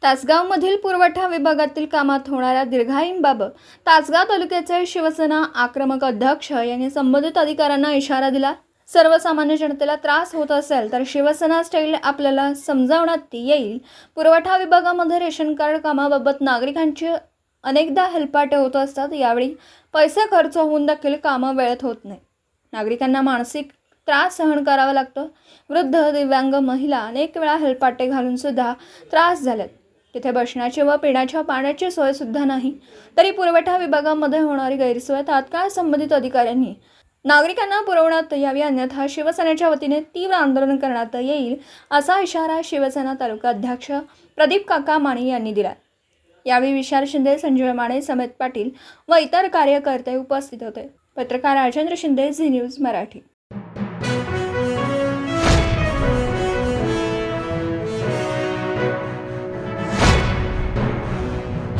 तासगावमधील पुरवठा विभागातील कामात होणाऱ्या दीर्घाईंबाबत तासगाव तालुक्याचे शिवसेना आक्रमक अध्यक्ष यांनी संबंधित अधिकाऱ्यांना इशारा दिला। सर्वसामान्य जनतेला त्रास होत असेल तर शिवसेना स्टाईल आपल्याला समजावण्यात येईल। पुरवठा विभागामध्ये रेशन कार्ड कामाबाबत नागरिकांची अनेकदा हेलपाटे होत असतात। यावेळी पैसे खर्च होऊन देखील कामं वेळेत होत नाही। नागरिकांना मानसिक त्रास सहन करावा लागतो। वृद्ध, दिव्यांग महिला अनेक वेळा हेलपाटे घालून सुद्धा त्रास झालेत। तिथे बसण्याची व पिण्याच्या पाण्याची सोय सुद्धा नाही। तरी पुरवठा विभागामध्ये होणारी गैरसोय तात्काळ संबंधित अधिकाऱ्यांनी नागरिकांना पुरवण्यात यावी, अन्यथा शिवसेनेच्या वतीने तीव्र आंदोलन करण्यात येईल, असा इशारा शिवसेना तालुका अध्यक्ष प्रदीप काका माने यांनी दिला। यावेळी विशाल शिंदे, संजय माने, समेत पाटील व इतर कार्यकर्ते उपस्थित होते। पत्रकार राजेंद्र शिंदे, झी न्यूज मराठी।